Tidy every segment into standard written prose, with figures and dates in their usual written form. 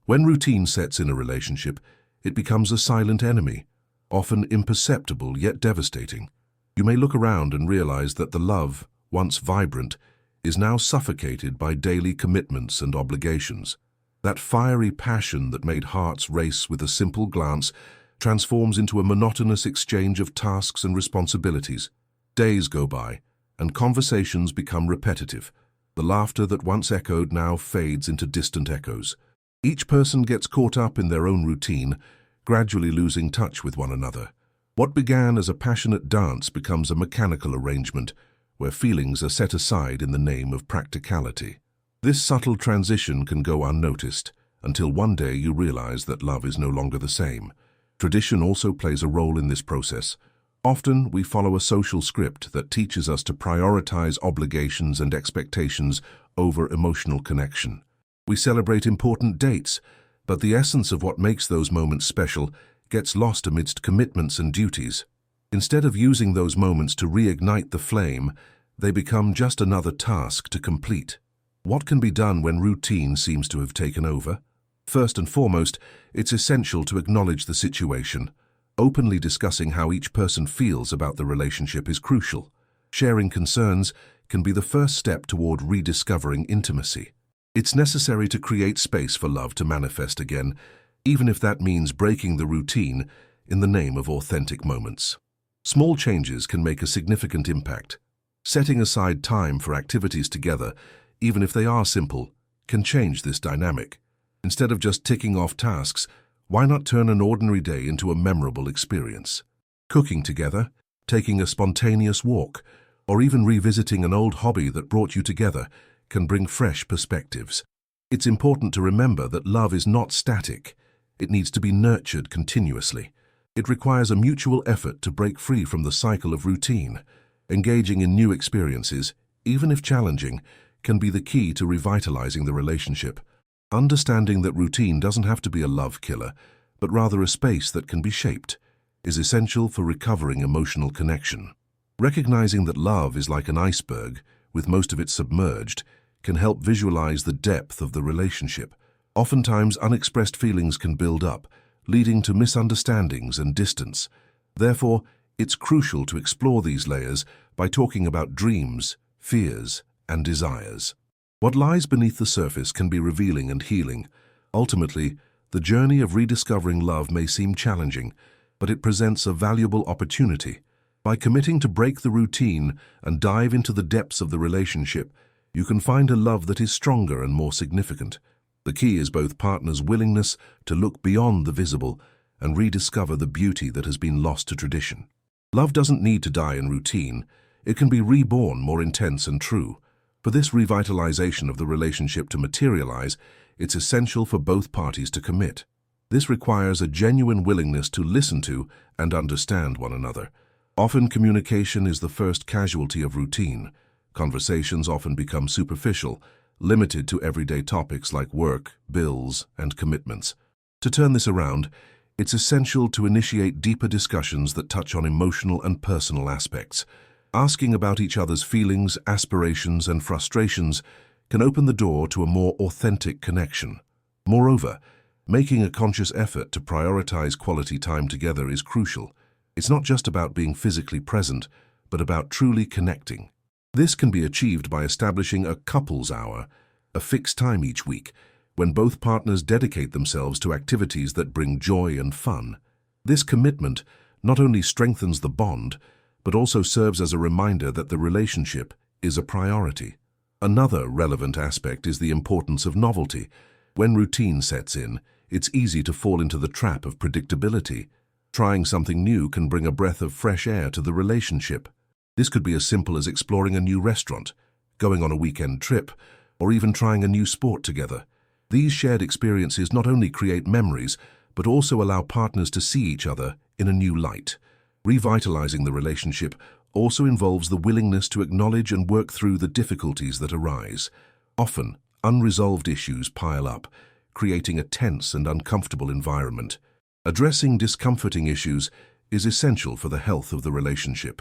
When routine sets in a relationship, it becomes a silent enemy, often imperceptible yet devastating. You may look around and realize that the love, once vibrant, is now suffocated by daily commitments and obligations. That fiery passion that made hearts race with a simple glance transforms into a monotonous exchange of tasks and responsibilities. Days go by, and conversations become repetitive. The laughter that once echoed now fades into distant echoes. Each person gets caught up in their own routine, gradually losing touch with one another. What began as a passionate dance becomes a mechanical arrangement, where feelings are set aside in the name of practicality. This subtle transition can go unnoticed, until one day you realize that love is no longer the same. Tradition also plays a role in this process. Often, we follow a social script that teaches us to prioritize obligations and expectations over emotional connection. We celebrate important dates, but the essence of what makes those moments special gets lost amidst commitments and duties. Instead of using those moments to reignite the flame, they become just another task to complete. What can be done when routine seems to have taken over? First and foremost, it's essential to acknowledge the situation. Openly discussing how each person feels about the relationship is crucial. Sharing concerns can be the first step toward rediscovering intimacy. It's necessary to create space for love to manifest again, even if that means breaking the routine in the name of authentic moments. Small changes can make a significant impact. Setting aside time for activities together, even if they are simple, can change this dynamic. Instead of just ticking off tasks, why not turn an ordinary day into a memorable experience? Cooking together, taking a spontaneous walk, or even revisiting an old hobby that brought you together can bring fresh perspectives. It's important to remember that love is not static. It needs to be nurtured continuously. It requires a mutual effort to break free from the cycle of routine. Engaging in new experiences, even if challenging, can be the key to revitalizing the relationship. Understanding that routine doesn't have to be a love killer, but rather a space that can be shaped, is essential for recovering emotional connection. Recognizing that love is like an iceberg, with most of it submerged, can help visualize the depth of the relationship. Oftentimes, unexpressed feelings can build up, leading to misunderstandings and distance. Therefore, it's crucial to explore these layers by talking about dreams, fears, and desires. What lies beneath the surface can be revealing and healing. Ultimately, the journey of rediscovering love may seem challenging, but it presents a valuable opportunity. By committing to break the routine and dive into the depths of the relationship, you can find a love that is stronger and more significant. The key is both partners' willingness to look beyond the visible and rediscover the beauty that has been lost to tradition. Love doesn't need to die in routine. It can be reborn more intense and true. For this revitalization of the relationship to materialize, it's essential for both parties to commit. This requires a genuine willingness to listen to and understand one another. Often communication is the first casualty of routine. Conversations often become superficial, limited to everyday topics like work, bills, and commitments. To turn this around, it's essential to initiate deeper discussions that touch on emotional and personal aspects. Asking about each other's feelings, aspirations, and frustrations can open the door to a more authentic connection. Moreover, making a conscious effort to prioritize quality time together is crucial. It's not just about being physically present, but about truly connecting. This can be achieved by establishing a couples hour, a fixed time each week, when both partners dedicate themselves to activities that bring joy and fun. This commitment not only strengthens the bond, but also serves as a reminder that the relationship is a priority. Another relevant aspect is the importance of novelty. When routine sets in, it's easy to fall into the trap of predictability. Trying something new can bring a breath of fresh air to the relationship. This could be as simple as exploring a new restaurant, going on a weekend trip, or even trying a new sport together. These shared experiences not only create memories, but also allow partners to see each other in a new light. Revitalizing the relationship also involves the willingness to acknowledge and work through the difficulties that arise. Often, unresolved issues pile up, creating a tense and uncomfortable environment. Addressing discomforting issues is essential for the health of the relationship.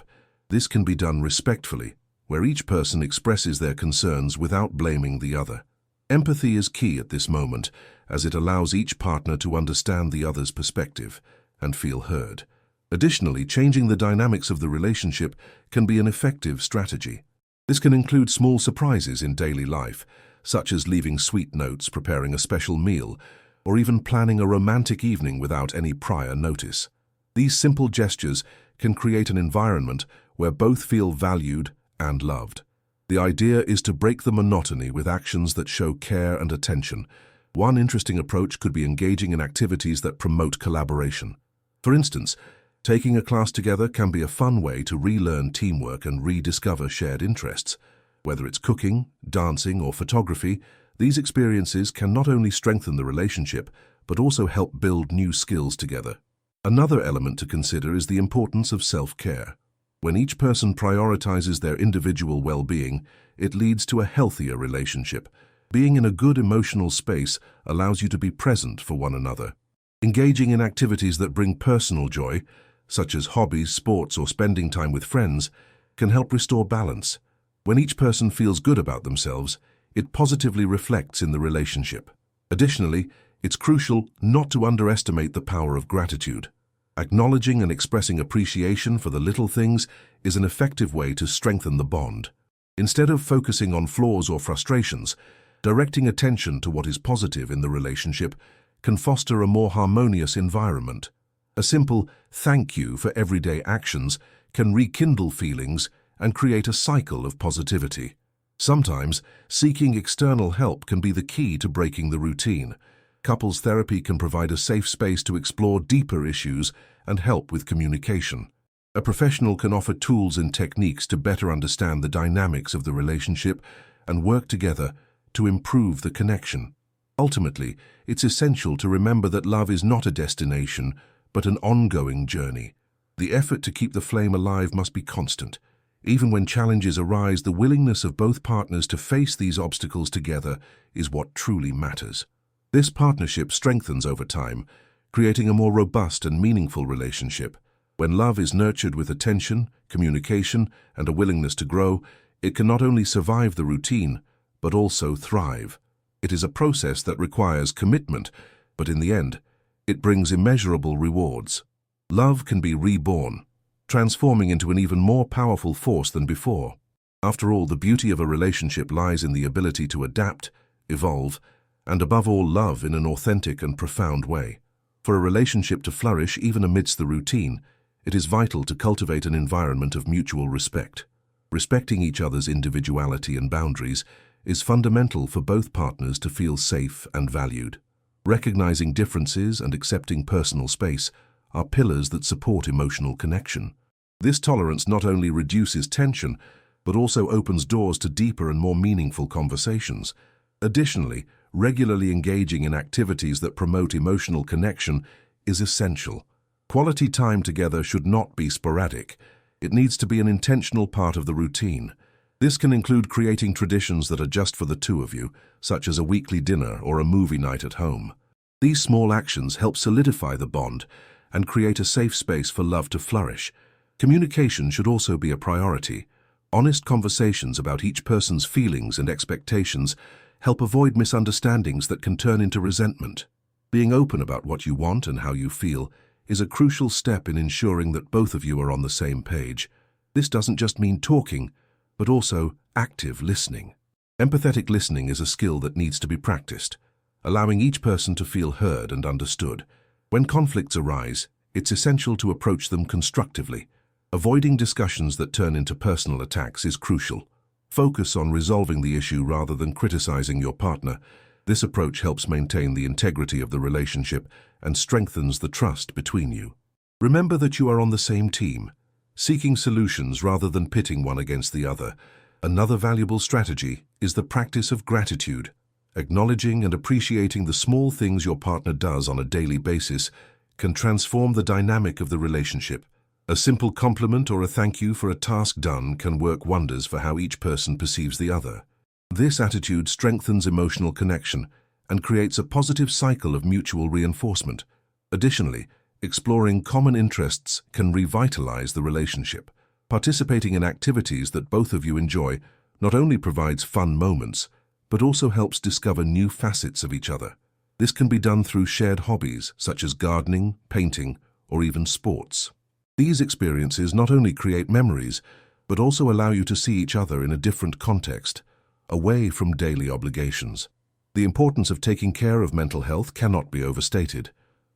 This can be done respectfully, where each person expresses their concerns without blaming the other. Empathy is key at this moment, as it allows each partner to understand the other's perspective and feel heard. Additionally, changing the dynamics of the relationship can be an effective strategy. This can include small surprises in daily life, such as leaving sweet notes, preparing a special meal, or even planning a romantic evening without any prior notice. These simple gestures can create an environment where both feel valued and loved. The idea is to break the monotony with actions that show care and attention. One interesting approach could be engaging in activities that promote collaboration. For instance, taking a class together can be a fun way to relearn teamwork and rediscover shared interests. Whether it's cooking, dancing, or photography, these experiences can not only strengthen the relationship, but also help build new skills together. Another element to consider is the importance of self-care. When each person prioritizes their individual well-being, it leads to a healthier relationship. Being in a good emotional space allows you to be present for one another. Engaging in activities that bring personal joy, such as hobbies, sports, or spending time with friends, can help restore balance. When each person feels good about themselves, it positively reflects in the relationship. Additionally, it's crucial not to underestimate the power of gratitude. Acknowledging and expressing appreciation for the little things is an effective way to strengthen the bond. Instead of focusing on flaws or frustrations, directing attention to what is positive in the relationship can foster a more harmonious environment. A simple thank you for everyday actions can rekindle feelings and create a cycle of positivity. Sometimes, seeking external help can be the key to breaking the routine. Couples therapy can provide a safe space to explore deeper issues and help with communication. A professional can offer tools and techniques to better understand the dynamics of the relationship and work together to improve the connection. Ultimately, it's essential to remember that love is not a destination, but an ongoing journey. The effort to keep the flame alive must be constant. Even when challenges arise, the willingness of both partners to face these obstacles together is what truly matters. This partnership strengthens over time, creating a more robust and meaningful relationship. When love is nurtured with attention, communication, and a willingness to grow, it can not only survive the routine, but also thrive. It is a process that requires commitment, but in the end, it brings immeasurable rewards. Love can be reborn, transforming into an even more powerful force than before. After all, the beauty of a relationship lies in the ability to adapt, evolve, and above all, love in an authentic and profound way. For a relationship to flourish even amidst the routine, it is vital to cultivate an environment of mutual respect. Respecting each other's individuality and boundaries is fundamental for both partners to feel safe and valued. Recognizing differences and accepting personal space are pillars that support emotional connection. This tolerance not only reduces tension, but also opens doors to deeper and more meaningful conversations. Additionally, regularly engaging in activities that promote emotional connection is essential. Quality time together should not be sporadic. It needs to be an intentional part of the routine. This can include creating traditions that are just for the two of you, such as a weekly dinner or a movie night at home. These small actions help solidify the bond and create a safe space for love to flourish. Communication should also be a priority. Honest conversations about each person's feelings and expectations help avoid misunderstandings that can turn into resentment. Being open about what you want and how you feel is a crucial step in ensuring that both of you are on the same page. This doesn't just mean talking, but also active listening. Empathetic listening is a skill that needs to be practiced, allowing each person to feel heard and understood. When conflicts arise, it's essential to approach them constructively. Avoiding discussions that turn into personal attacks is crucial. Focus on resolving the issue rather than criticizing your partner. This approach helps maintain the integrity of the relationship and strengthens the trust between you. Remember that you are on the same team, seeking solutions rather than pitting one against the other. Another valuable strategy is the practice of gratitude. Acknowledging and appreciating the small things your partner does on a daily basis can transform the dynamic of the relationship. A simple compliment or a thank you for a task done can work wonders for how each person perceives the other. This attitude strengthens emotional connection and creates a positive cycle of mutual reinforcement. Additionally, exploring common interests can revitalize the relationship. Participating in activities that both of you enjoy not only provides fun moments, but also helps discover new facets of each other. This can be done through shared hobbies such as gardening, painting, or even sports. These experiences not only create memories, but also allow you to see each other in a different context, away from daily obligations. The importance of taking care of mental health cannot be overstated.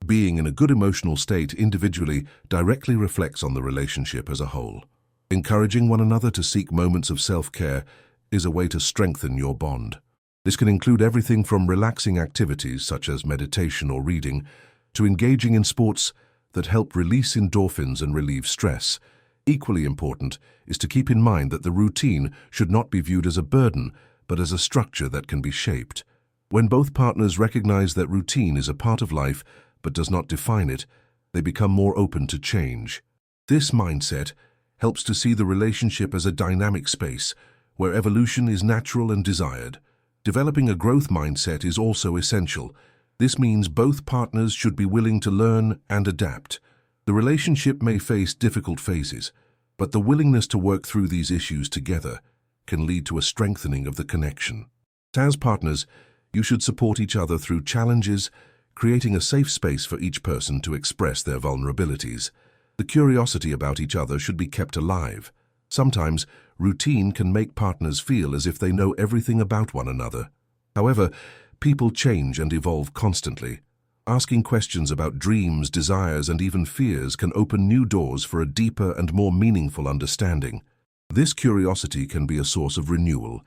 Being in a good emotional state individually directly reflects on the relationship as a whole. Encouraging one another to seek moments of self-care is a way to strengthen your bond. This can include everything from relaxing activities such as meditation or reading to engaging in sports that help release endorphins and relieve stress. Equally important is to keep in mind that the routine should not be viewed as a burden, but as a structure that can be shaped. When both partners recognize that routine is a part of life but does not define it, they become more open to change. This mindset helps to see the relationship as a dynamic space where evolution is natural and desired. Developing a growth mindset is also essential. This means both partners should be willing to learn and adapt. The relationship may face difficult phases, but the willingness to work through these issues together can lead to a strengthening of the connection. As partners, you should support each other through challenges, creating a safe space for each person to express their vulnerabilities. The curiosity about each other should be kept alive. Sometimes, routine can make partners feel as if they know everything about one another. However, people change and evolve constantly. Asking questions about dreams, desires, and even fears can open new doors for a deeper and more meaningful understanding. This curiosity can be a source of renewal,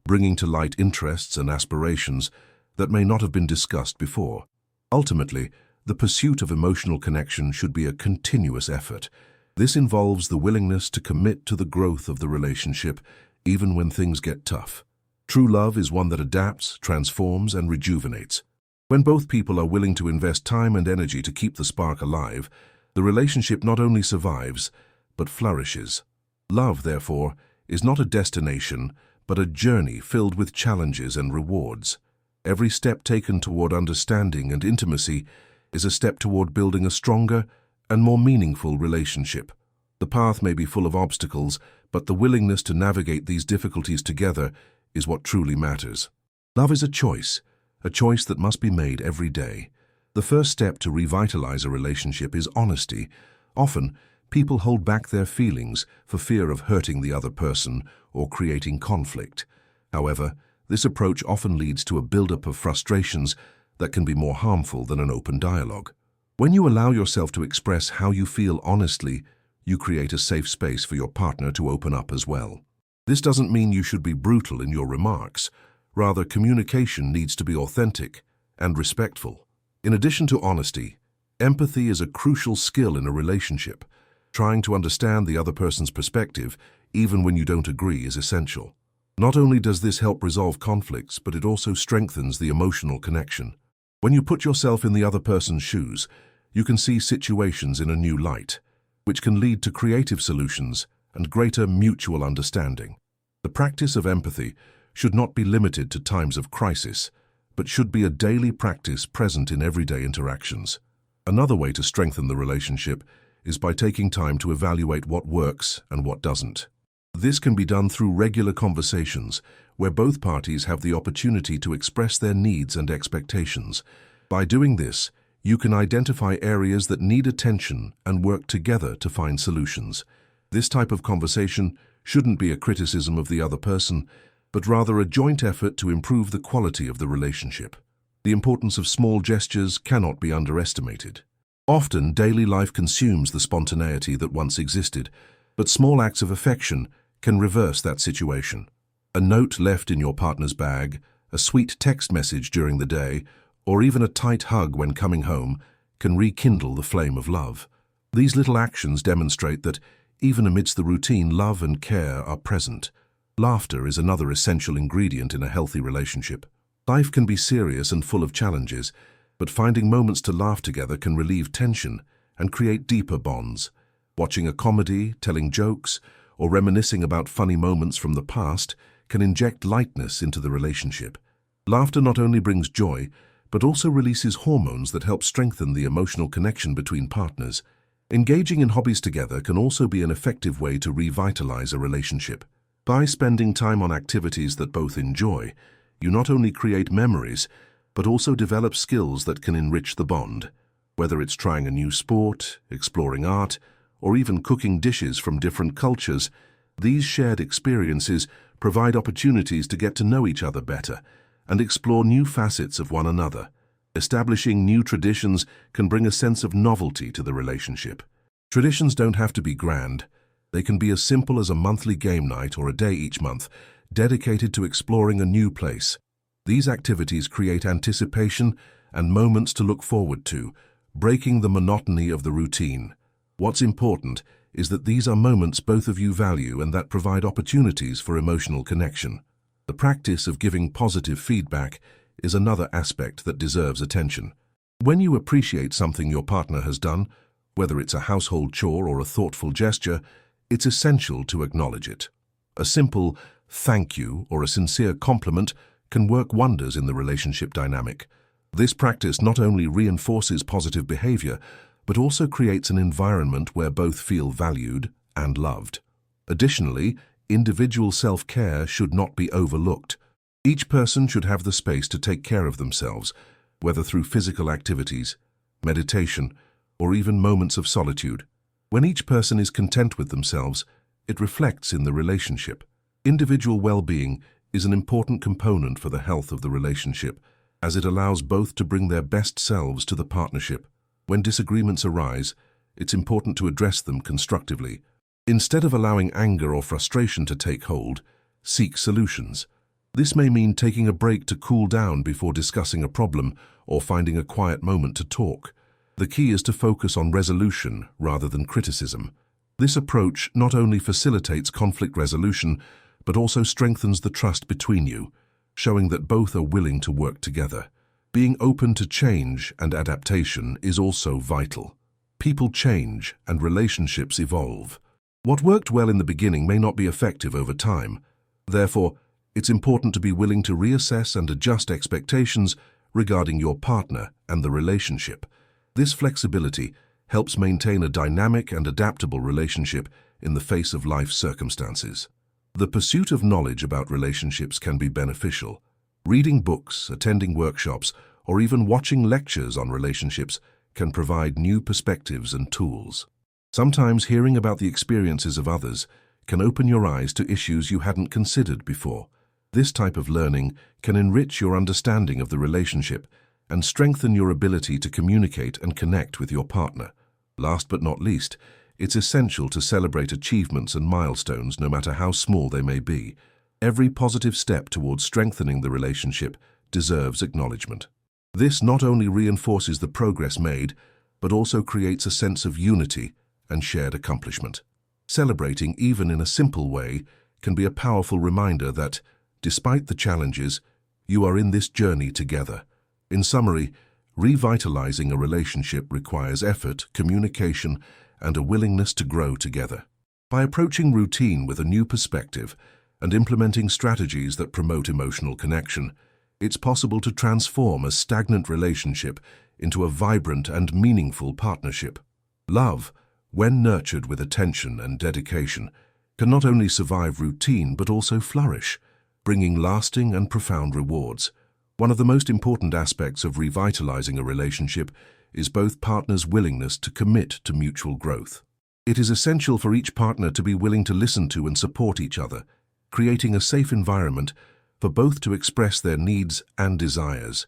bringing to light interests and aspirations that may not have been discussed before. Ultimately, the pursuit of emotional connection should be a continuous effort. This involves the willingness to commit to the growth of the relationship, even when things get tough. True love is one that adapts, transforms, and rejuvenates. When both people are willing to invest time and energy to keep the spark alive, the relationship not only survives, but flourishes. Love, therefore, is not a destination, but a journey filled with challenges and rewards. Every step taken toward understanding and intimacy is a step toward building a stronger and more meaningful relationship. The path may be full of obstacles, but the willingness to navigate these difficulties together is what truly matters. Love is a choice that must be made every day. The first step to revitalize a relationship is honesty. Often, people hold back their feelings for fear of hurting the other person or creating conflict. However, this approach often leads to a buildup of frustrations that can be more harmful than an open dialogue. When you allow yourself to express how you feel honestly, you create a safe space for your partner to open up as well. This doesn't mean you should be brutal in your remarks. Rather, communication needs to be authentic and respectful. In addition to honesty, empathy is a crucial skill in a relationship. Trying to understand the other person's perspective, even when you don't agree, is essential. Not only does this help resolve conflicts, but it also strengthens the emotional connection. When you put yourself in the other person's shoes, you can see situations in a new light, which can lead to creative solutions and greater mutual understanding. The practice of empathy should not be limited to times of crisis, but should be a daily practice present in everyday interactions. Another way to strengthen the relationship is by taking time to evaluate what works and what doesn't. This can be done through regular conversations, where both parties have the opportunity to express their needs and expectations. By doing this, you can identify areas that need attention and work together to find solutions. This type of conversation shouldn't be a criticism of the other person, but rather a joint effort to improve the quality of the relationship. The importance of small gestures cannot be underestimated. Often, daily life consumes the spontaneity that once existed, but small acts of affection can reverse that situation. A note left in your partner's bag, a sweet text message during the day, or even a tight hug when coming home can rekindle the flame of love. These little actions demonstrate that, even amidst the routine, love and care are present. Laughter is another essential ingredient in a healthy relationship. Life can be serious and full of challenges, but finding moments to laugh together can relieve tension and create deeper bonds. Watching a comedy, telling jokes, or reminiscing about funny moments from the past can inject lightness into the relationship. Laughter not only brings joy, but also releases hormones that help strengthen the emotional connection between partners. Engaging in hobbies together can also be an effective way to revitalize a relationship. By spending time on activities that both enjoy, you not only create memories, but also develop skills that can enrich the bond. Whether it's trying a new sport, exploring art, or even cooking dishes from different cultures, these shared experiences provide opportunities to get to know each other better and explore new facets of one another. Establishing new traditions can bring a sense of novelty to the relationship. Traditions don't have to be grand. They can be as simple as a monthly game night or a day each month dedicated to exploring a new place. These activities create anticipation and moments to look forward to, breaking the monotony of the routine. What's important is that these are moments both of you value and that provide opportunities for emotional connection. The practice of giving positive feedback is another aspect that deserves attention. When you appreciate something your partner has done, whether it's a household chore or a thoughtful gesture, it's essential to acknowledge it. A simple thank you or a sincere compliment can work wonders in the relationship dynamic. This practice not only reinforces positive behavior, but also creates an environment where both feel valued and loved. Additionally, individual self-care should not be overlooked. Each person should have the space to take care of themselves, whether through physical activities, meditation, or even moments of solitude. When each person is content with themselves, it reflects in the relationship. Individual well-being is an important component for the health of the relationship, as it allows both to bring their best selves to the partnership. When disagreements arise, it's important to address them constructively. Instead of allowing anger or frustration to take hold, seek solutions. This may mean taking a break to cool down before discussing a problem or finding a quiet moment to talk. The key is to focus on resolution rather than criticism. This approach not only facilitates conflict resolution, but also strengthens the trust between you, showing that both are willing to work together. Being open to change and adaptation is also vital. People change and relationships evolve. What worked well in the beginning may not be effective over time. Therefore, it's important to be willing to reassess and adjust expectations regarding your partner and the relationship. This flexibility helps maintain a dynamic and adaptable relationship in the face of life circumstances. The pursuit of knowledge about relationships can be beneficial. Reading books, attending workshops, or even watching lectures on relationships can provide new perspectives and tools. Sometimes hearing about the experiences of others can open your eyes to issues you hadn't considered before. This type of learning can enrich your understanding of the relationship and strengthen your ability to communicate and connect with your partner. Last but not least, it's essential to celebrate achievements and milestones, no matter how small they may be. Every positive step towards strengthening the relationship deserves acknowledgement. This not only reinforces the progress made, but also creates a sense of unity and shared accomplishment. Celebrating, even in a simple way, can be a powerful reminder that, despite the challenges, you are in this journey together. In summary, revitalizing a relationship requires effort, communication, and a willingness to grow together. By approaching routine with a new perspective and implementing strategies that promote emotional connection, it's possible to transform a stagnant relationship into a vibrant and meaningful partnership. Love, when nurtured with attention and dedication, can not only survive routine but also flourish, bringing lasting and profound rewards. One of the most important aspects of revitalizing a relationship is both partners' willingness to commit to mutual growth. It is essential for each partner to be willing to listen to and support each other, creating a safe environment for both to express their needs and desires.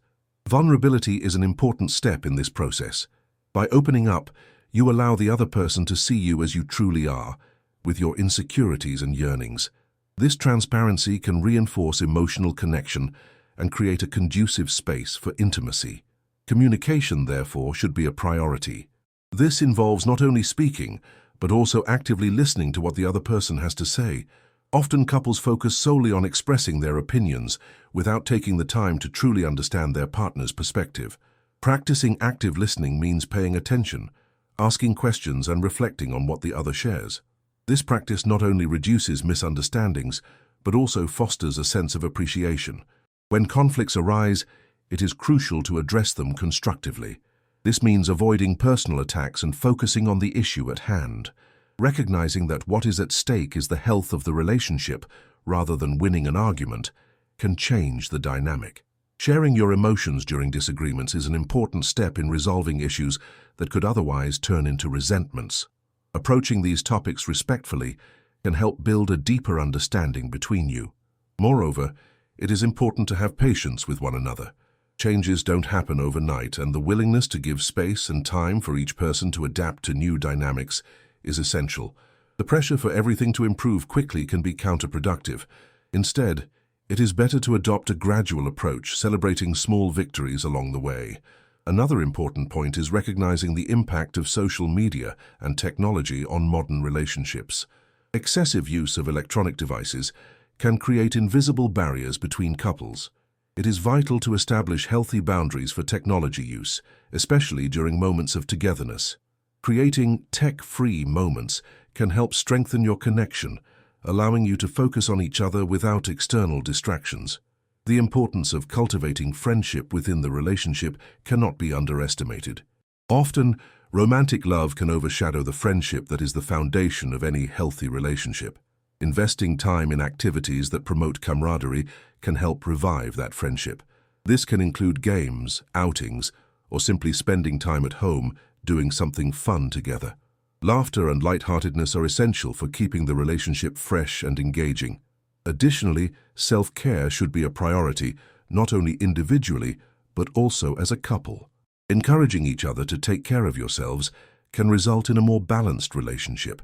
Vulnerability is an important step in this process. By opening up, you allow the other person to see you as you truly are, with your insecurities and yearnings. This transparency can reinforce emotional connection and create a conducive space for intimacy. Communication, therefore, should be a priority. This involves not only speaking, but also actively listening to what the other person has to say. Often couples focus solely on expressing their opinions without taking the time to truly understand their partner's perspective. Practicing active listening means paying attention, asking questions, and reflecting on what the other shares. This practice not only reduces misunderstandings, but also fosters a sense of appreciation. When conflicts arise, it is crucial to address them constructively. This means avoiding personal attacks and focusing on the issue at hand, recognizing that what is at stake is the health of the relationship rather than winning an argument, can change the dynamic. Sharing your emotions during disagreements is an important step in resolving issues that could otherwise turn into resentments. Approaching these topics respectfully can help build a deeper understanding between you. Moreover, it is important to have patience with one another. Changes don't happen overnight, and the willingness to give space and time for each person to adapt to new dynamics is essential. The pressure for everything to improve quickly can be counterproductive. Instead, it is better to adopt a gradual approach, celebrating small victories along the way. Another important point is recognizing the impact of social media and technology on modern relationships. Excessive use of electronic devices can create invisible barriers between couples. It is vital to establish healthy boundaries for technology use, especially during moments of togetherness. Creating tech-free moments can help strengthen your connection, allowing you to focus on each other without external distractions. The importance of cultivating friendship within the relationship cannot be underestimated. Often, romantic love can overshadow the friendship that is the foundation of any healthy relationship. Investing time in activities that promote camaraderie can help revive that friendship. This can include games, outings, or simply spending time at home doing something fun together. Laughter and lightheartedness are essential for keeping the relationship fresh and engaging. Additionally, self-care should be a priority, not only individually, but also as a couple. Encouraging each other to take care of yourselves can result in a more balanced relationship.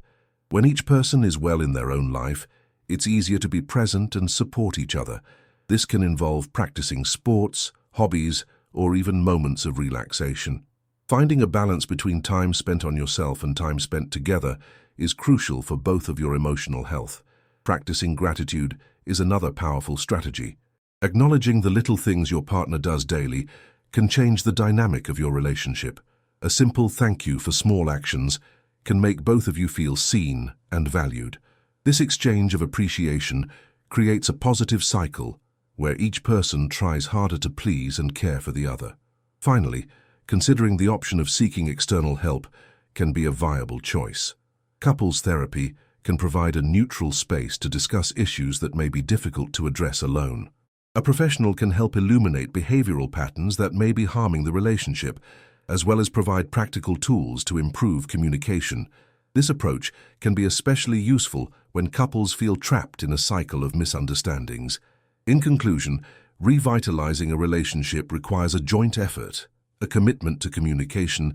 When each person is well in their own life, it's easier to be present and support each other. This can involve practicing sports, hobbies, or even moments of relaxation. Finding a balance between time spent on yourself and time spent together is crucial for both of your emotional health. Practicing gratitude is another powerful strategy. Acknowledging the little things your partner does daily can change the dynamic of your relationship. A simple thank you for small actions can make both of you feel seen and valued. This exchange of appreciation creates a positive cycle where each person tries harder to please and care for the other. Finally, considering the option of seeking external help can be a viable choice. Couples therapy can provide a neutral space to discuss issues that may be difficult to address alone. A professional can help illuminate behavioral patterns that may be harming the relationship, as well as provide practical tools to improve communication. This approach can be especially useful when couples feel trapped in a cycle of misunderstandings. In conclusion, revitalizing a relationship requires a joint effort, a commitment to communication,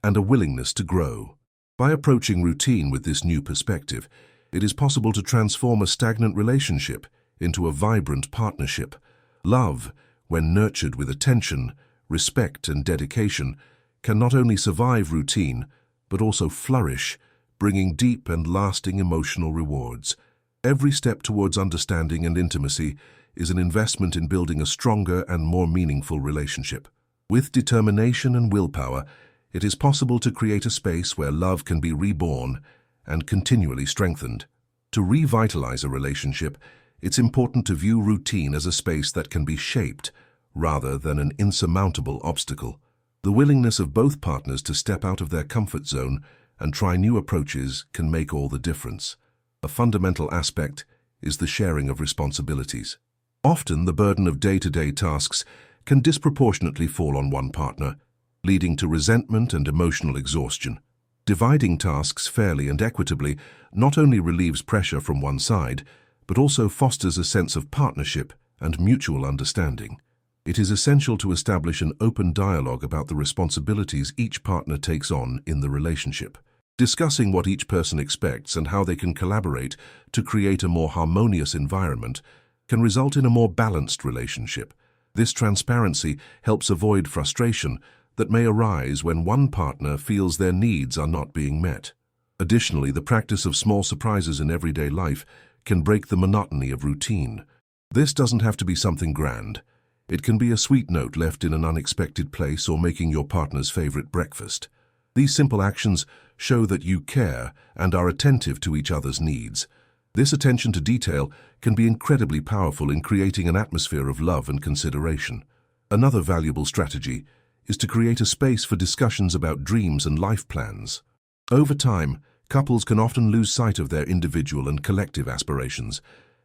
and a willingness to grow. By approaching routine with this new perspective, it is possible to transform a stagnant relationship into a vibrant partnership. Love, when nurtured with attention, respect, and dedication, can not only survive routine, but also flourish, bringing deep and lasting emotional rewards. Every step towards understanding and intimacy is an investment in building a stronger and more meaningful relationship. With determination and willpower, it is possible to create a space where love can be reborn and continually strengthened. To revitalize a relationship, it's important to view routine as a space that can be shaped, rather than an insurmountable obstacle. The willingness of both partners to step out of their comfort zone and try new approaches can make all the difference. A fundamental aspect is the sharing of responsibilities. Often, the burden of day-to-day tasks can disproportionately fall on one partner, leading to resentment and emotional exhaustion. Dividing tasks fairly and equitably not only relieves pressure from one side, but also fosters a sense of partnership and mutual understanding. It is essential to establish an open dialogue about the responsibilities each partner takes on in the relationship. Discussing what each person expects and how they can collaborate to create a more harmonious environment can result in a more balanced relationship. This transparency helps avoid frustration that may arise when one partner feels their needs are not being met. Additionally, the practice of small surprises in everyday life can break the monotony of routine. This doesn't have to be something grand. It can be a sweet note left in an unexpected place or making your partner's favorite breakfast. These simple actions show that you care and are attentive to each other's needs. This attention to detail can be incredibly powerful in creating an atmosphere of love and consideration. Another valuable strategy is to create a space for discussions about dreams and life plans. Over time, couples can often lose sight of their individual and collective aspirations.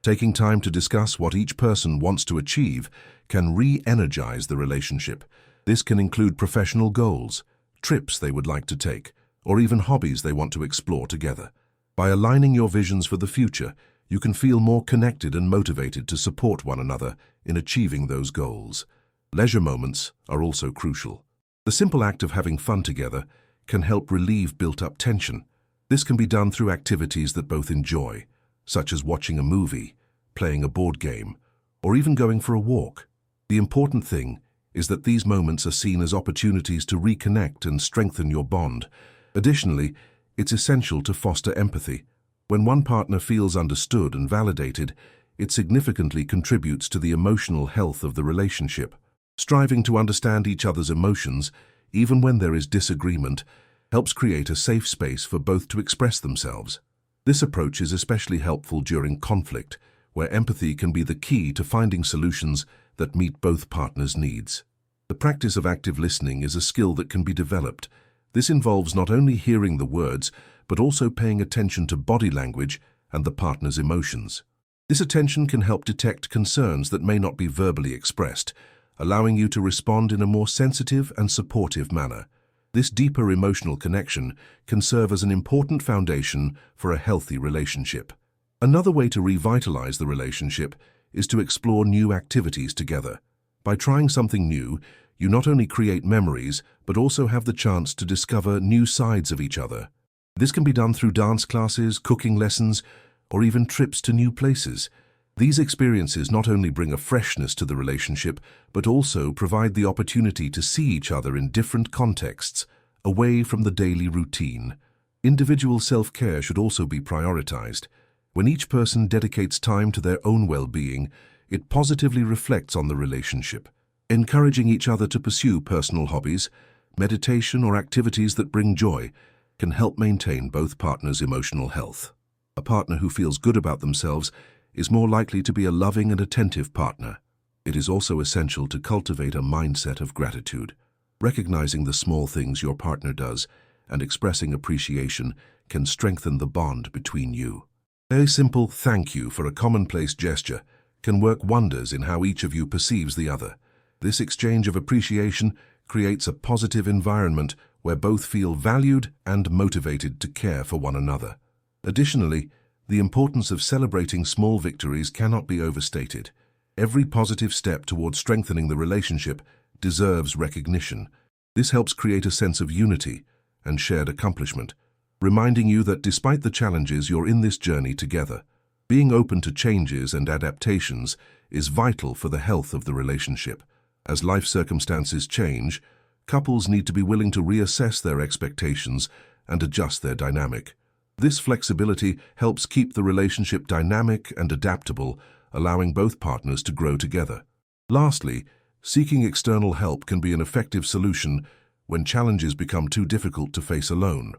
Taking time to discuss what each person wants to achieve can re-energize the relationship. This can include professional goals, trips they would like to take, or even hobbies they want to explore together. By aligning your visions for the future, you can feel more connected and motivated to support one another in achieving those goals. Leisure moments are also crucial. The simple act of having fun together can help relieve built-up tension. This can be done through activities that both enjoy, such as watching a movie, playing a board game, or even going for a walk. The important thing is that these moments are seen as opportunities to reconnect and strengthen your bond. Additionally, it's essential to foster empathy. When one partner feels understood and validated, it significantly contributes to the emotional health of the relationship. Striving to understand each other's emotions, even when there is disagreement, helps create a safe space for both to express themselves. This approach is especially helpful during conflict, where empathy can be the key to finding solutions that meet both partners' needs. The practice of active listening is a skill that can be developed. This involves not only hearing the words, but also paying attention to body language and the partner's emotions. This attention can help detect concerns that may not be verbally expressed, allowing you to respond in a more sensitive and supportive manner. This deeper emotional connection can serve as an important foundation for a healthy relationship. Another way to revitalize the relationship is to explore new activities together. By trying something new, you not only create memories, but also have the chance to discover new sides of each other. This can be done through dance classes, cooking lessons, or even trips to new places. These experiences not only bring a freshness to the relationship, but also provide the opportunity to see each other in different contexts, away from the daily routine. Individual self-care should also be prioritized. When each person dedicates time to their own well-being, it positively reflects on the relationship. Encouraging each other to pursue personal hobbies, meditation, or activities that bring joy can help maintain both partners' emotional health. A partner who feels good about themselves is more likely to be a loving and attentive partner. It is also essential to cultivate a mindset of gratitude. Recognizing the small things your partner does and expressing appreciation can strengthen the bond between you. A simple thank you for a commonplace gesture can work wonders in how each of you perceives the other. This exchange of appreciation creates a positive environment where both feel valued and motivated to care for one another. Additionally, the importance of celebrating small victories cannot be overstated. Every positive step towards strengthening the relationship deserves recognition. This helps create a sense of unity and shared accomplishment, reminding you that despite the challenges, you're in this journey together. Being open to changes and adaptations is vital for the health of the relationship. As life circumstances change, couples need to be willing to reassess their expectations and adjust their dynamic. This flexibility helps keep the relationship dynamic and adaptable, allowing both partners to grow together. Lastly, seeking external help can be an effective solution when challenges become too difficult to face alone.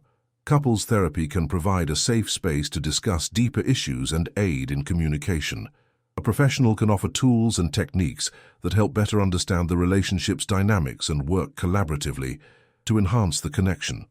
Couples therapy can provide a safe space to discuss deeper issues and aid in communication. A professional can offer tools and techniques that help better understand the relationship's dynamics and work collaboratively to enhance the connection.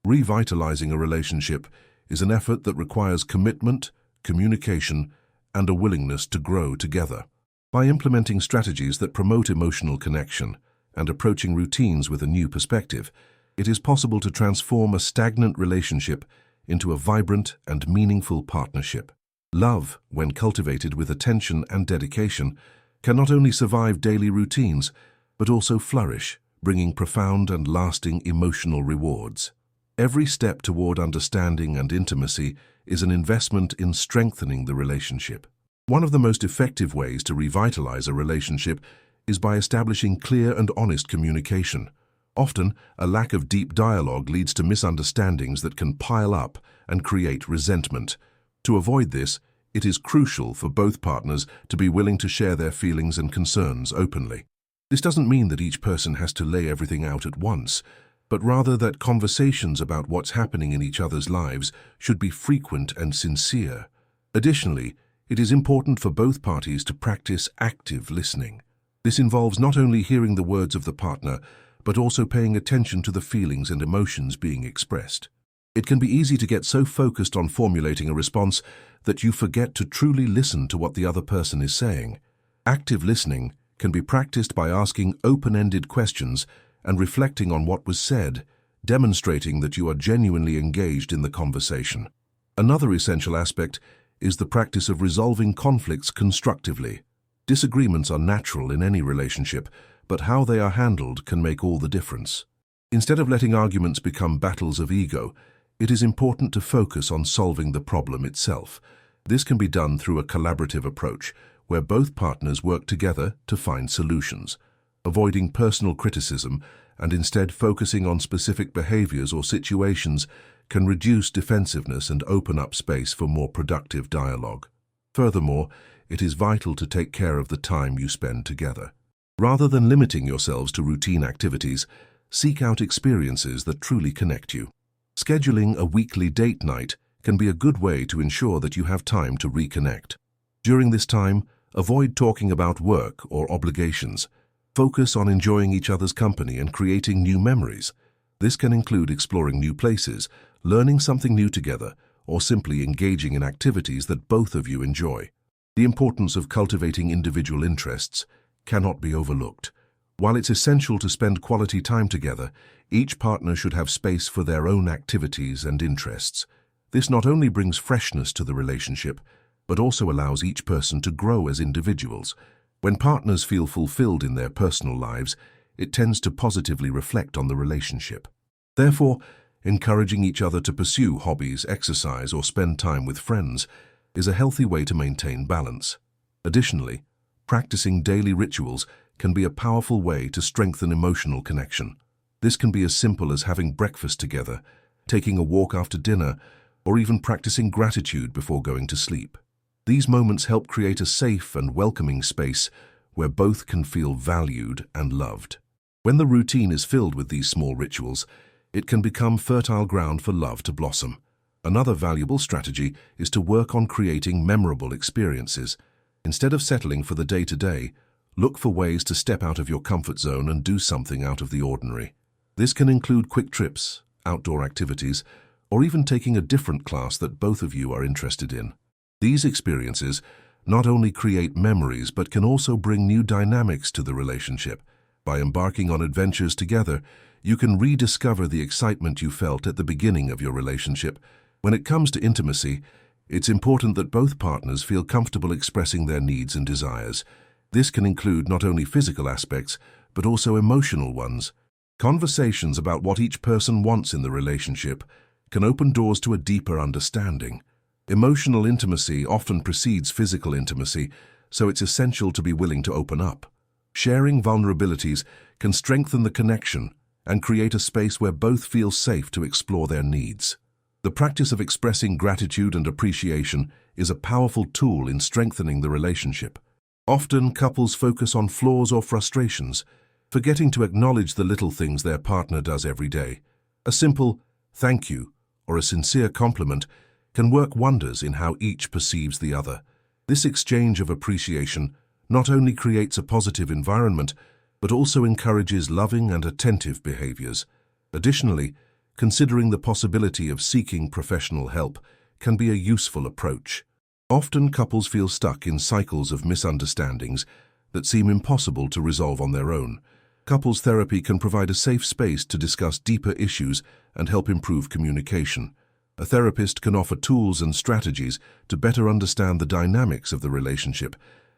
Revitalizing a relationship is an effort that requires commitment, communication, and a willingness to grow together. By implementing strategies that promote emotional connection and approaching routines with a new perspective, it is possible to transform a stagnant relationship into a vibrant and meaningful partnership. Love, when cultivated with attention and dedication, can not only survive daily routines, but also flourish, bringing profound and lasting emotional rewards. Every step toward understanding and intimacy is an investment in strengthening the relationship. One of the most effective ways to revitalize a relationship is by establishing clear and honest communication. Often, a lack of deep dialogue leads to misunderstandings that can pile up and create resentment. To avoid this, it is crucial for both partners to be willing to share their feelings and concerns openly. This doesn't mean that each person has to lay everything out at once, but rather that conversations about what's happening in each other's lives should be frequent and sincere. Additionally, it is important for both parties to practice active listening. This involves not only hearing the words of the partner, but also paying attention to the feelings and emotions being expressed. It can be easy to get so focused on formulating a response that you forget to truly listen to what the other person is saying. Active listening can be practiced by asking open-ended questions and reflecting on what was said, demonstrating that you are genuinely engaged in the conversation. Another essential aspect is the practice of resolving conflicts constructively. Disagreements are natural in any relationship, but how they are handled can make all the difference. Instead of letting arguments become battles of ego, it is important to focus on solving the problem itself. This can be done through a collaborative approach, where both partners work together to find solutions. Avoiding personal criticism and instead focusing on specific behaviors or situations can reduce defensiveness and open up space for more productive dialogue. Furthermore, it is vital to take care of the time you spend together. Rather than limiting yourselves to routine activities, seek out experiences that truly connect you. Scheduling a weekly date night can be a good way to ensure that you have time to reconnect. During this time, avoid talking about work or obligations. Focus on enjoying each other's company and creating new memories. This can include exploring new places, learning something new together, or simply engaging in activities that both of you enjoy. The importance of cultivating individual interests cannot be overlooked. While it's essential to spend quality time together, each partner should have space for their own activities and interests. This not only brings freshness to the relationship, but also allows each person to grow as individuals. When partners feel fulfilled in their personal lives, it tends to positively reflect on the relationship. Therefore, encouraging each other to pursue hobbies, exercise, or spend time with friends is a healthy way to maintain balance. Additionally, practicing daily rituals can be a powerful way to strengthen emotional connection. This can be as simple as having breakfast together, taking a walk after dinner, or even practicing gratitude before going to sleep. These moments help create a safe and welcoming space where both can feel valued and loved. When the routine is filled with these small rituals, it can become fertile ground for love to blossom. Another valuable strategy is to work on creating memorable experiences. Instead of settling for the day-to-day, look for ways to step out of your comfort zone and do something out of the ordinary. This can include quick trips, outdoor activities, or even taking a different class that both of you are interested in. These experiences not only create memories but can also bring new dynamics to the relationship. By embarking on adventures together, you can rediscover the excitement you felt at the beginning of your relationship. When it comes to intimacy, it's important that both partners feel comfortable expressing their needs and desires. This can include not only physical aspects, but also emotional ones. Conversations about what each person wants in the relationship can open doors to a deeper understanding. Emotional intimacy often precedes physical intimacy, so it's essential to be willing to open up. Sharing vulnerabilities can strengthen the connection and create a space where both feel safe to explore their needs. The practice of expressing gratitude and appreciation is a powerful tool in strengthening the relationship. Often, couples focus on flaws or frustrations, forgetting to acknowledge the little things their partner does every day. A simple "thank you" or a sincere compliment can work wonders in how each perceives the other. This exchange of appreciation not only creates a positive environment, but also encourages loving and attentive behaviors. Additionally, considering the possibility of seeking professional help can be a useful approach. Often couples feel stuck in cycles of misunderstandings that seem impossible to resolve on their own. Couples therapy can provide a safe space to discuss deeper issues and help improve communication. A therapist can offer tools and strategies to better understand the dynamics of the relationship,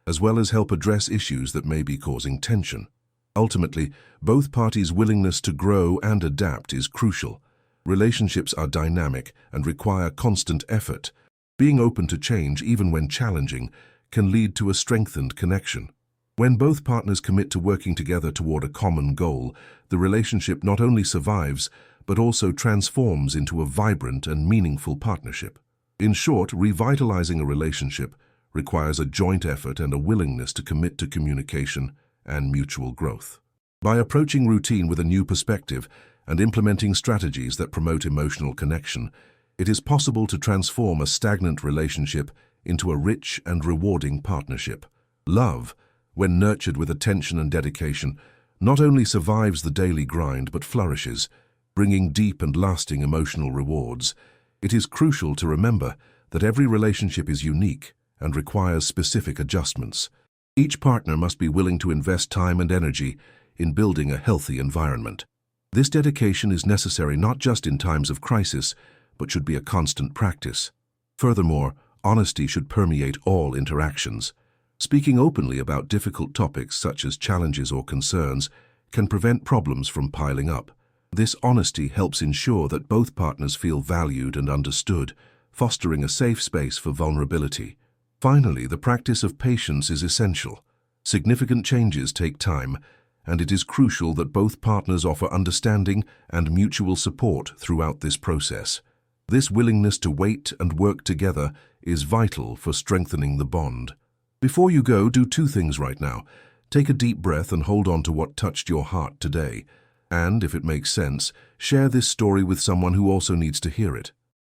as well as help address issues that may be causing tension. Ultimately, both parties' willingness to grow and adapt is crucial. Relationships are dynamic and require constant effort. Being open to change, even when challenging, can lead to a strengthened connection. When both partners commit to working together toward a common goal, the relationship not only survives, but also transforms into a vibrant and meaningful partnership. In short, revitalizing a relationship requires a joint effort and a willingness to commit to communication and mutual growth. By approaching routine with a new perspective and implementing strategies that promote emotional connection, it is possible to transform a stagnant relationship into a rich and rewarding partnership. Love, when nurtured with attention and dedication, not only survives the daily grind but flourishes, bringing deep and lasting emotional rewards. It is crucial to remember that every relationship is unique and requires specific adjustments. Each partner must be willing to invest time and energy in building a healthy environment. This dedication is necessary not just in times of crisis, but should be a constant practice. Furthermore, honesty should permeate all interactions. Speaking openly about difficult topics such as challenges or concerns can prevent problems from piling up. This honesty helps ensure that both partners feel valued and understood, fostering a safe space for vulnerability. Finally, the practice of patience is essential. Significant changes take time, and it is crucial that both partners offer understanding and mutual support throughout this process. This willingness to wait and work together is vital for strengthening the bond. Before you go, do two things right now. Take a deep breath and hold on to what touched your heart today. And, if it makes sense, share this story with someone who also needs to hear it.